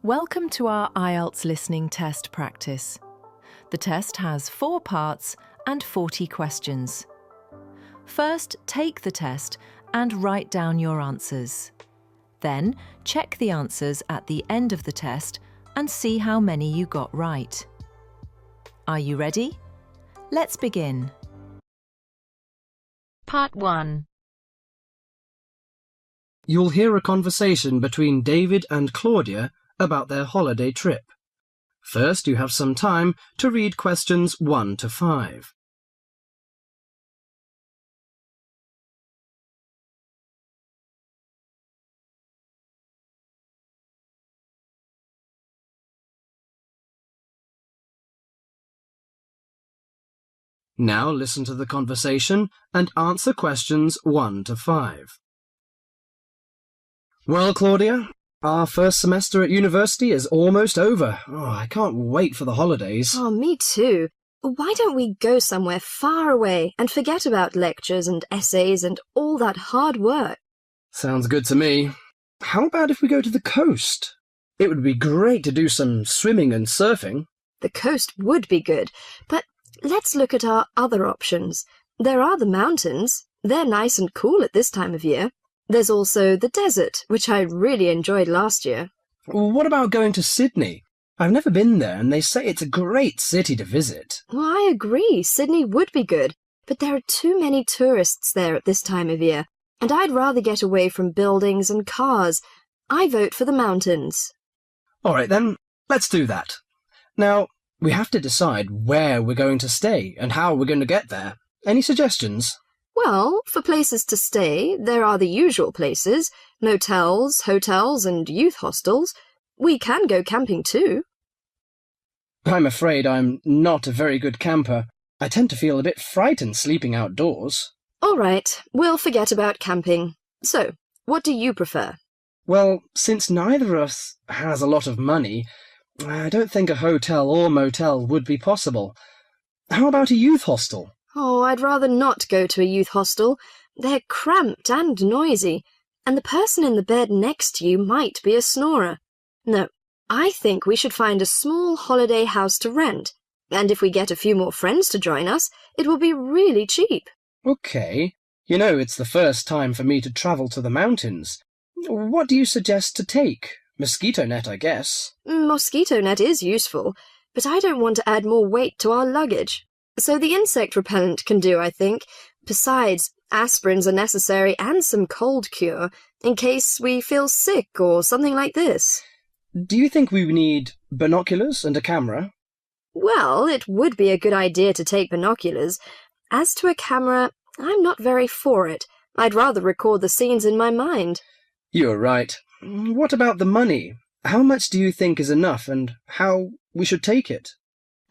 Welcome to our IELTS listening test practice. The test has 4 parts and 40 questions. First, take the test and write down your answers. Then, check the answers at the end of the test and see how many you got right. Are you ready? Let's begin. Part 1. You'll hear a conversation between David and Claudia about their holiday trip. First, you have some time to read questions 1 to 5. Now listen to the conversation and answer questions 1 to 5. Well, Claudia, our first semester at university is almost over. I can't wait for the holidays. Oh, me too. Why don't we go somewhere far away and forget about lectures and essays and all that hard work? Sounds good to me. How about if we go to the coast? It would be great to do some swimming and surfing. The coast would be good, but let's look at our other options. There are the mountains. They're nice and cool at this time of year. There's also the desert, which I really enjoyed last year. What about going to Sydney? I've never been there, and they say it's a great city to visit. Well, I agree. Sydney would be good, but there are too many tourists there at this time of year, and I'd rather get away from buildings and cars. I vote for the mountains. All right, then, let's do that. Now, we have to decide where we're going to stay and how we're going to get there. Any suggestions? Well, for places to stay, there are the usual places, motels, hotels, and youth hostels. We can go camping too. I'm afraid I'm not a very good camper. I tend to feel a bit frightened sleeping outdoors. All right, we'll forget about camping. So, what do you prefer? Well, since neither of us has a lot of money, I don't think a hotel or motel would be possible. How about a youth hostel? Oh, I'd rather not go to a youth hostel. They're cramped and noisy, and the person in the bed next to you might be a snorer. No, I think we should find a small holiday house to rent, and if we get a few more friends to join us, it will be really cheap. Okay. You know, it's the first time for me to travel to the mountains. What do you suggest to take? Mosquito net, I guess. Mosquito net is useful, but I don't want to add more weight to our luggage. So the insect repellent can do, I think. Besides, aspirins are necessary and some cold cure, in case we feel sick or something like this. Do you think we need binoculars and a camera? Well, it would be a good idea to take binoculars. As to a camera, I'm not very for it. I'd rather record the scenes in my mind. You're right. What about the money? How much do you think is enough and how we should take it?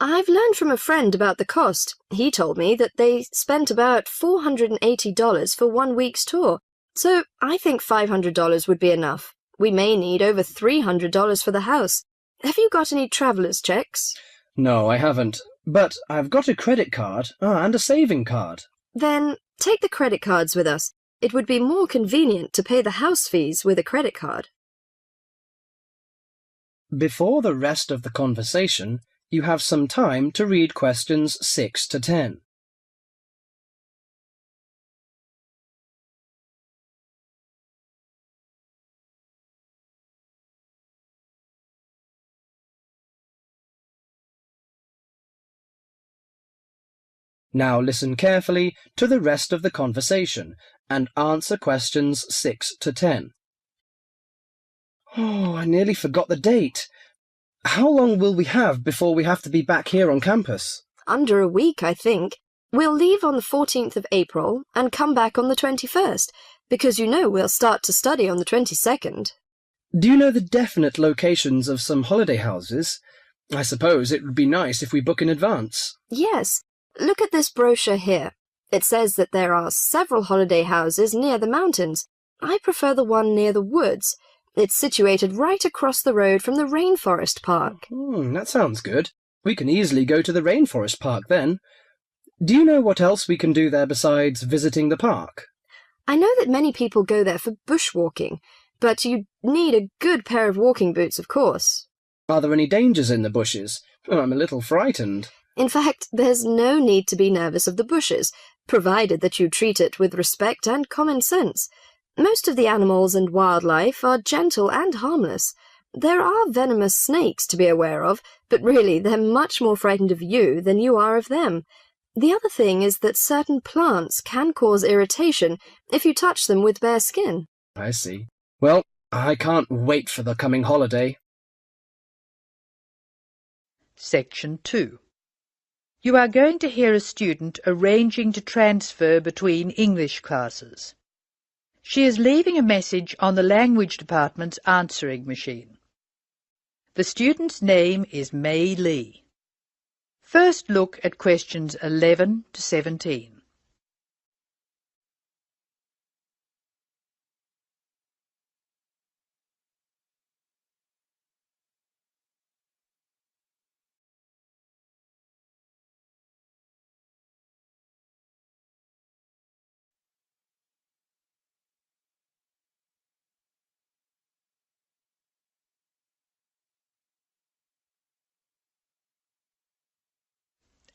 I've learned from a friend about the cost. He told me that they spent about $480 for 1 week's tour, so I think $500 would be enough. We may need over $300 for the house. Have you got any traveller's checks? No, I haven't, but I've got a credit card and a saving card. Then take the credit cards with us. It would be more convenient to pay the house fees with a credit card. Before the rest of the conversation, you have some time to read questions 6 to 10. Now listen carefully to the rest of the conversation and answer questions 6 to 10. Oh, I nearly forgot the date. How long will we have before we have to be back here on campus? Under a week, I think. We'll leave on the 14th of April and come back on the 21st, because you know we'll start to study on the 22nd. Do you know the definite locations of some holiday houses? I suppose it would be nice if we book in advance. Yes. Look at this brochure here. It says that there are several holiday houses near the mountains. I prefer the one near the woods. It's situated right across the road from the Rainforest Park. That sounds good. We can easily go to the Rainforest Park then. Do you know what else we can do there besides visiting the park? I know that many people go there for bushwalking. But you need a good pair of walking boots, of course. Are there any dangers in the bushes? I'm a little frightened. In fact, there's no need to be nervous of the bushes, provided that you treat it with respect and common sense. Most of the animals and wildlife are gentle and harmless. There are venomous snakes to be aware of, but really they're much more frightened of you than you are of them. The other thing is that certain plants can cause irritation if you touch them with bare skin. I see. Well, I can't wait for the coming holiday. Section 2. You are going to hear a student arranging to transfer between English classes. She is leaving a message on the language department's answering machine. The student's name is Mei Lee. First look at questions 11 to 17.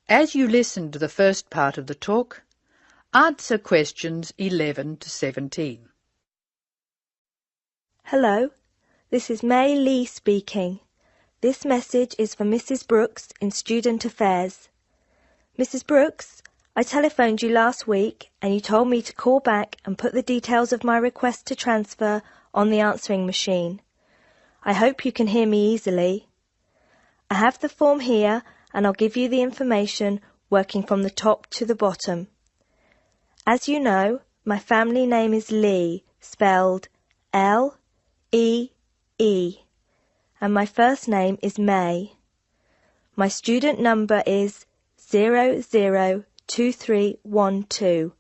As you listen to the first part of the talk, answer questions 11 to 17. Hello, this is Mei Lee speaking. This message is for Mrs. Brooks in Student Affairs. Mrs. Brooks, I telephoned you last week and you told me to call back and put the details of my request to transfer on the answering machine. I hope you can hear me easily. I have the form here and I'll give you the information working from the top to the bottom. As you know, my family name is Lee, spelled L-E-E, and my first name is May. My student number is 002312.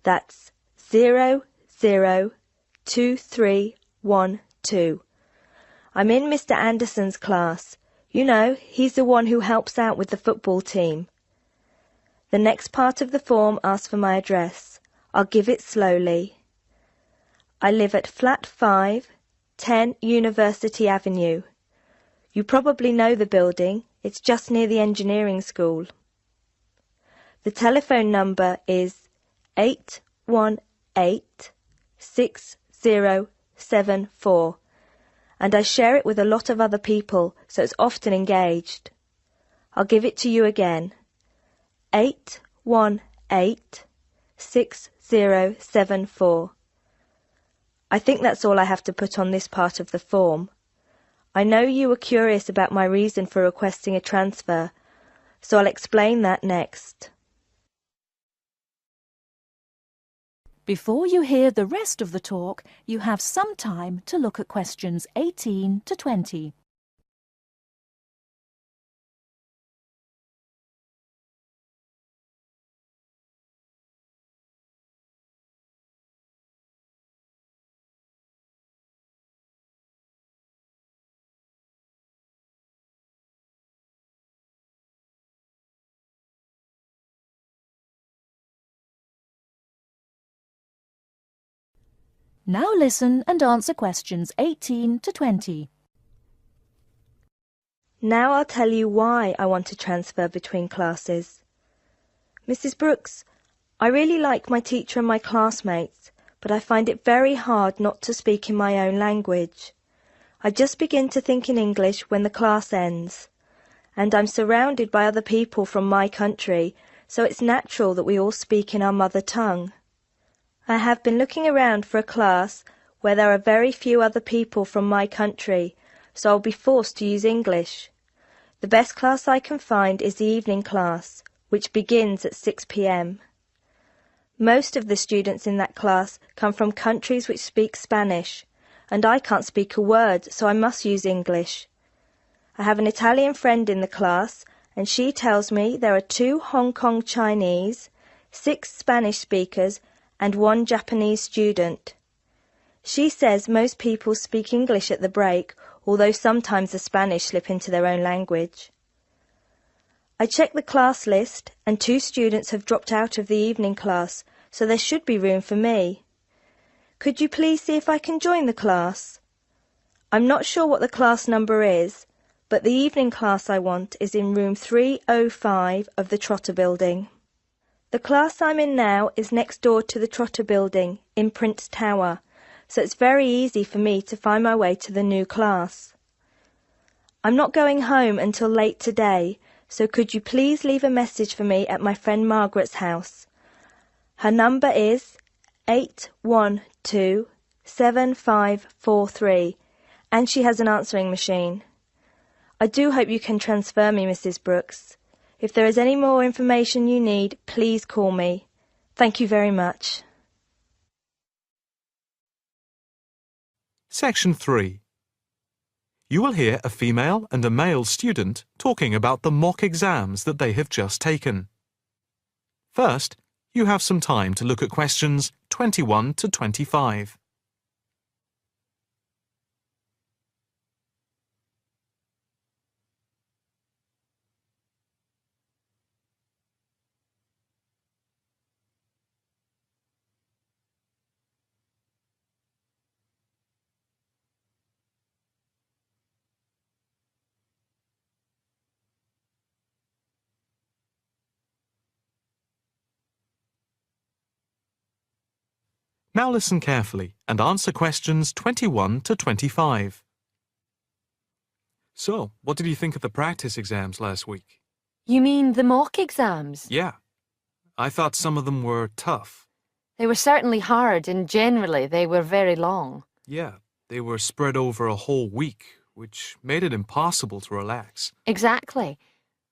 That's 002312. I'm in Mr. Anderson's class. You know, he's the one who helps out with the football team. The next part of the form asks for my address. I'll give it slowly. I live at Flat 5, 10 University Avenue. You probably know the building. It's just near the engineering school. The telephone number is 818-6074. And I share it with a lot of other people, so it's often engaged. I'll give it to you again. 818-6074. I think that's all I have to put on this part of the form. I know you were curious about my reason for requesting a transfer, so I'll explain that next. Before you hear the rest of the talk, you have some time to look at questions 18 to 20. Now listen and answer questions 18 to 20. Now I'll tell you why I want to transfer between classes. Mrs. Brooks, I really like my teacher and my classmates, but I find it very hard not to speak in my own language. I just begin to think in English when the class ends, and I'm surrounded by other people from my country, so it's natural that we all speak in our mother tongue. I have been looking around for a class where there are very few other people from my country, so I'll be forced to use English. The best class I can find is the evening class, which begins at 6 p.m. Most of the students in that class come from countries which speak Spanish, and I can't speak a word, so I must use English. I have an Italian friend in the class, and she tells me there are 2 Hong Kong Chinese, 6 Spanish speakers, and 1 Japanese student. She says most people speak English at the break, although sometimes the Spanish slip into their own language. I checked the class list, and 2 students have dropped out of the evening class, so there should be room for me. Could you please see if I can join the class? I'm not sure what the class number is, but the evening class I want is in room 305 of the Trotter Building. The class I'm in now is next door to the Trotter Building in Prince Tower, so it's very easy for me to find my way to the new class. I'm not going home until late today, so could you please leave a message for me at my friend Margaret's house? Her number is 812-7543, and she has an answering machine. I do hope you can transfer me, Mrs. Brooks. If there is any more information you need, please call me. Thank you very much. Section 3. You will hear a female and a male student talking about the mock exams that they have just taken. First, you have some time to look at questions 21 to 25. Now listen carefully and answer questions 21 to 25. So, what did you think of the practice exams last week? You mean the mock exams? Yeah. I thought some of them were tough. They were certainly hard and generally they were very long. Yeah, they were spread over a whole week, which made it impossible to relax. Exactly.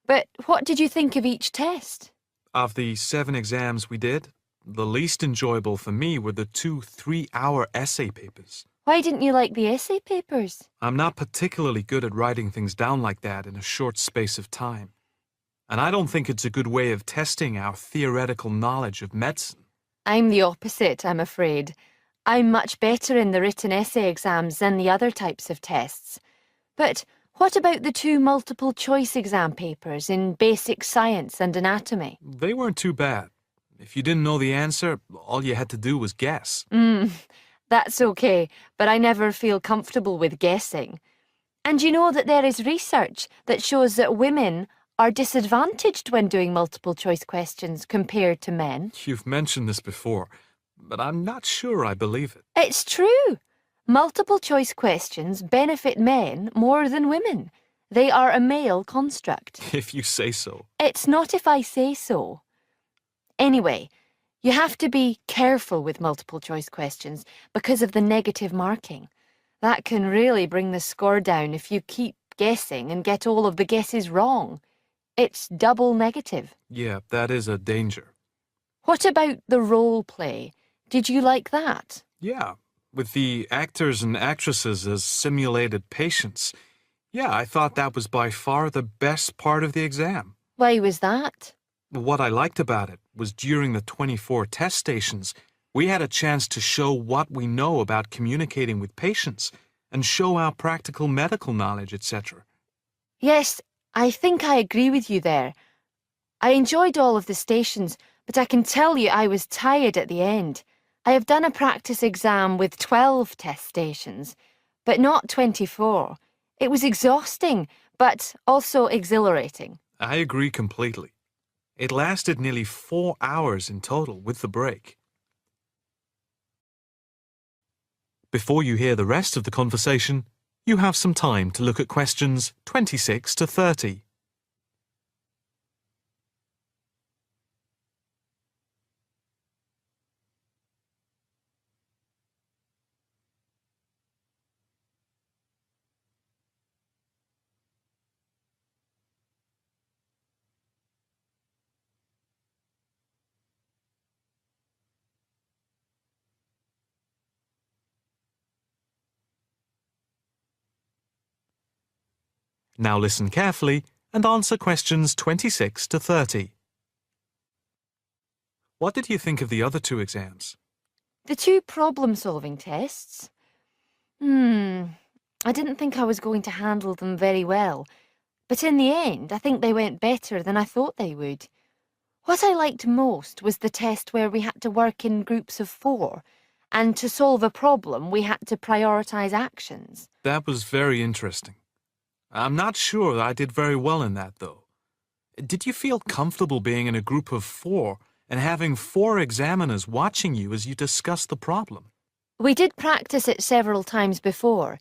But what did you think of each test? Of the 7 exams we did, the least enjoyable for me were the 2 3-hour essay papers. Why didn't you like the essay papers? I'm not particularly good at writing things down like that in a short space of time. And I don't think it's a good way of testing our theoretical knowledge of medicine. I'm the opposite, I'm afraid. I'm much better in the written essay exams than the other types of tests. But what about the 2 multiple-choice exam papers in basic science and anatomy? They weren't too bad. If you didn't know the answer, all you had to do was guess. That's okay, but I never feel comfortable with guessing. And you know that there is research that shows that women are disadvantaged when doing multiple-choice questions compared to men. You've mentioned this before, but I'm not sure I believe it. It's true. Multiple-choice questions benefit men more than women. They are a male construct. If you say so. It's not if I say so. Anyway, you have to be careful with multiple-choice questions because of the negative marking. That can really bring the score down if you keep guessing and get all of the guesses wrong. It's double negative. Yeah, that is a danger. What about the role play? Did you like that? Yeah, with the actors and actresses as simulated patients. Yeah, I thought that was by far the best part of the exam. Why was that? What I liked about it was during the 24 test stations, we had a chance to show what we know about communicating with patients and show our practical medical knowledge, etc. Yes, I think I agree with you there. I enjoyed all of the stations, but I can tell you I was tired at the end. I have done a practice exam with 12 test stations, but not 24. It was exhausting, but also exhilarating. I agree completely. It lasted nearly 4 hours in total with the break. Before you hear the rest of the conversation, you have some time to look at questions 26 to 30. Now listen carefully and answer questions 26 to 30. What did you think of the other 2 exams? The 2 problem-solving tests? I didn't think I was going to handle them very well, but in the end I think they went better than I thought they would. What I liked most was the test where we had to work in groups of 4 and to solve a problem we had to prioritise actions. That was very interesting. I'm not sure that I did very well in that, though. Did you feel comfortable being in a group of 4 and having 4 examiners watching you as you discussed the problem? We did practice it several times before.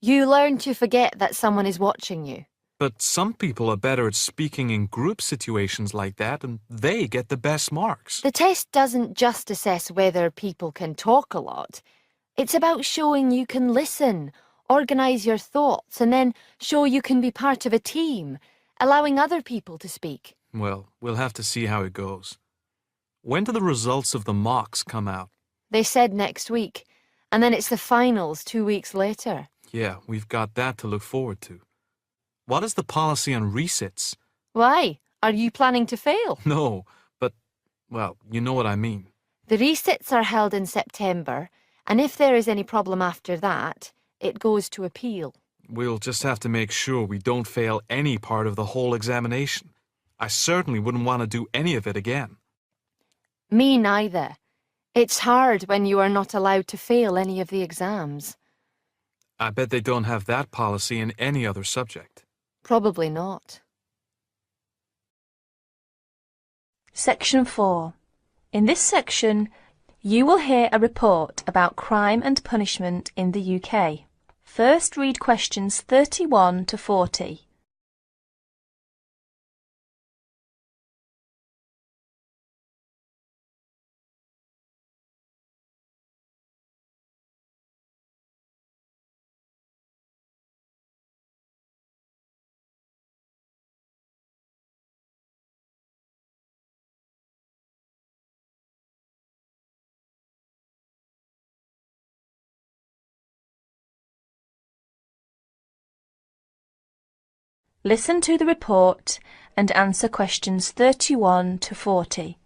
You learn to forget that someone is watching you. But some people are better at speaking in group situations like that, and they get the best marks. The test doesn't just assess whether people can talk a lot. It's about showing you can listen, organise your thoughts, and then show you can be part of a team, allowing other people to speak. Well, we'll have to see how it goes. When do the results of the mocks come out? They said next week, and then it's the finals 2 weeks later. Yeah, we've got that to look forward to. What is the policy on resits? Why? Are you planning to fail? No, but, well, you know what I mean. The resits are held in September, and if there is any problem after that, it goes to appeal. We'll just have to make sure we don't fail any part of the whole examination. I certainly wouldn't want to do any of it again. Me neither. It's hard when you are not allowed to fail any of the exams. I bet they don't have that policy in any other subject. Probably not. Section 4. In this section, you will hear a report about crime and punishment in the UK. First, read questions 31 to 40. Listen to the report and answer questions 31 to 40.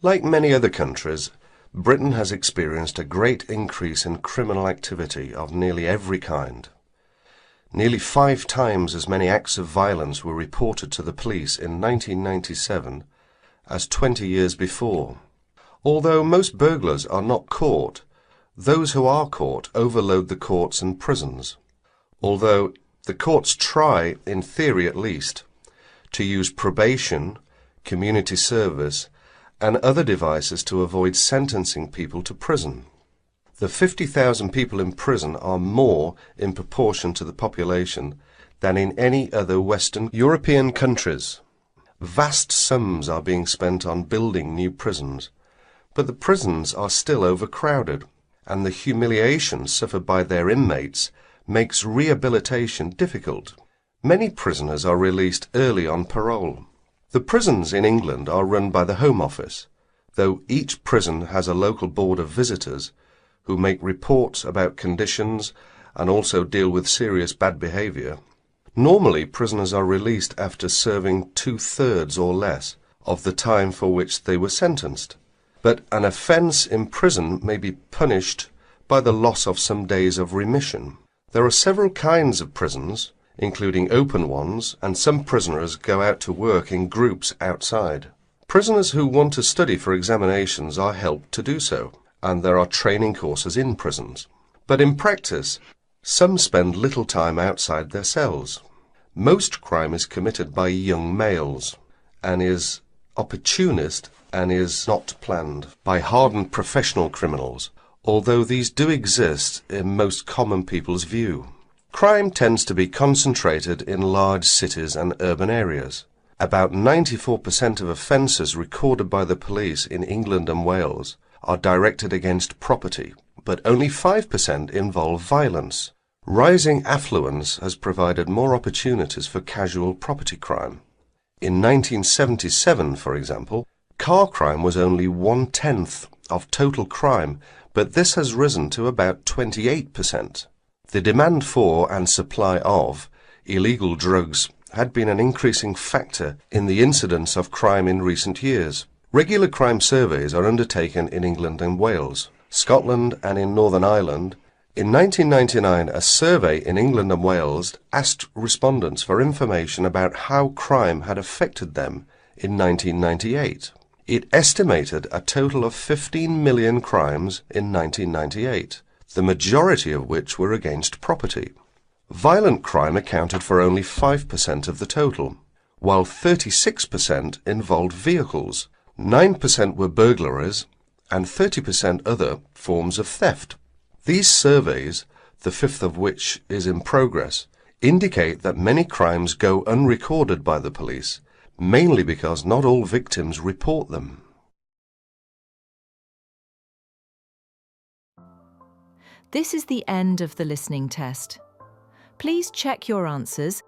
Like many other countries, Britain has experienced a great increase in criminal activity of nearly every kind. Nearly 5 times as many acts of violence were reported to the police in 1997 as 20 years before. Although most burglars are not caught, those who are caught overload the courts and prisons. Although the courts try, in theory at least, to use probation, community service, and other devices to avoid sentencing people to prison. The 50,000 people in prison are more in proportion to the population than in any other Western European countries. Vast sums are being spent on building new prisons, but the prisons are still overcrowded, and the humiliation suffered by their inmates makes rehabilitation difficult. Many prisoners are released early on parole. The prisons in England are run by the Home Office, though each prison has a local board of visitors who make reports about conditions and also deal with serious bad behaviour. Normally, prisoners are released after serving 2/3 or less of the time for which they were sentenced. But an offence in prison may be punished by the loss of some days of remission. There are several kinds of prisons, including open ones, and some prisoners go out to work in groups outside. Prisoners who want to study for examinations are helped to do so, and there are training courses in prisons. But in practice, some spend little time outside their cells. Most crime is committed by young males, and is opportunist and is not planned by hardened professional criminals, although these do exist in most common people's view. Crime tends to be concentrated in large cities and urban areas. About 94% of offences recorded by the police in England and Wales are directed against property, but only 5% involve violence. Rising affluence has provided more opportunities for casual property crime. In 1977, for example, car crime was only 1/10 of total crime, but this has risen to about 28%. The demand for and supply of illegal drugs had been an increasing factor in the incidence of crime in recent years. Regular crime surveys are undertaken in England and Wales, Scotland and in Northern Ireland. In 1999, a survey in England and Wales asked respondents for information about how crime had affected them in 1998. It estimated a total of 15 million crimes in 1998, the majority of which were against property. Violent crime accounted for only 5% of the total, while 36% involved vehicles, 9% were burglaries, and 30% other forms of theft. These surveys, the fifth of which is in progress, indicate that many crimes go unrecorded by the police, mainly because not all victims report them. This is the end of the listening test. Please check your answers .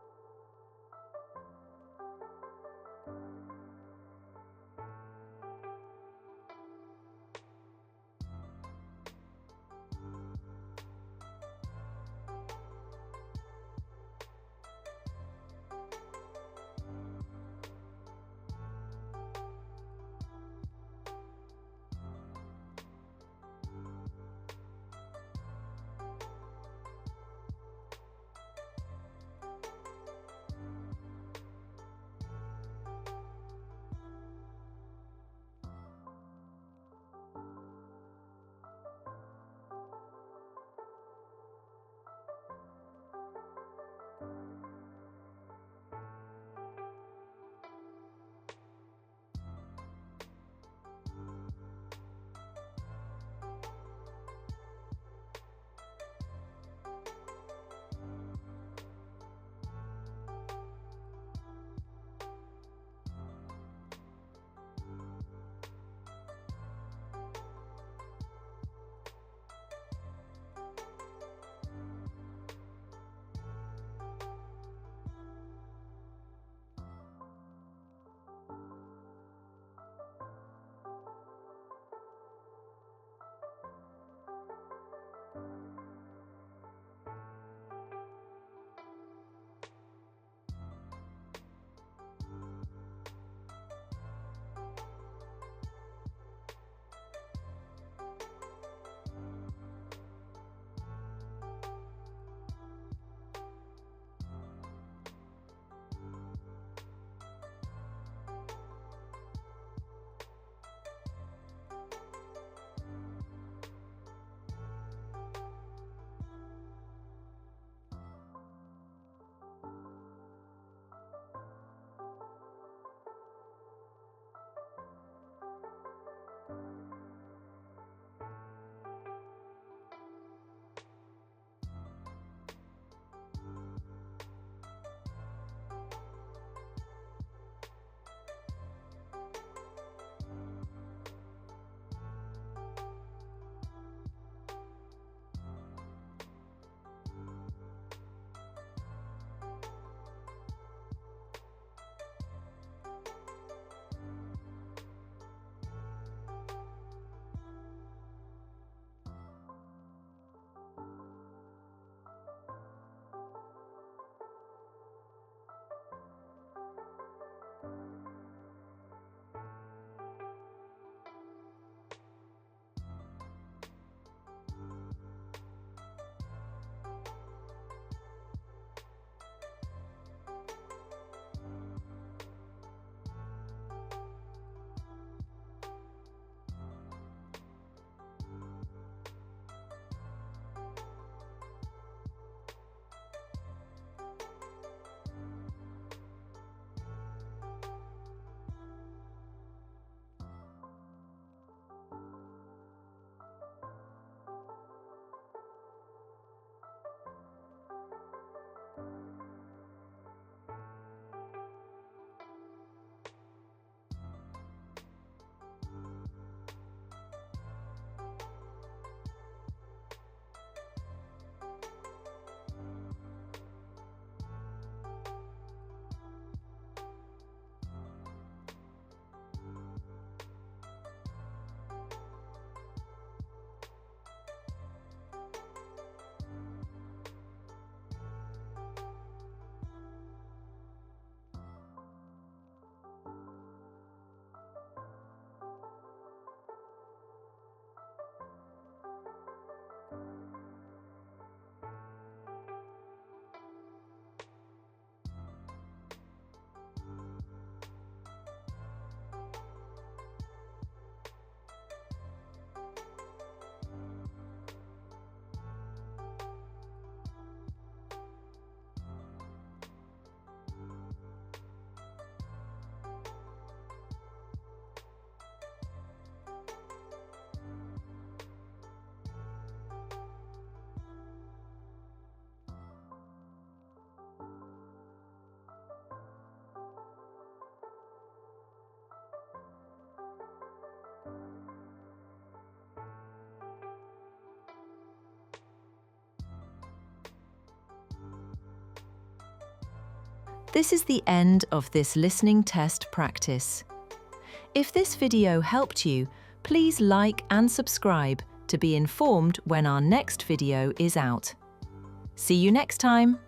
This is the end of this listening test practice. If this video helped you, please like and subscribe to be informed when our next video is out. See you next time!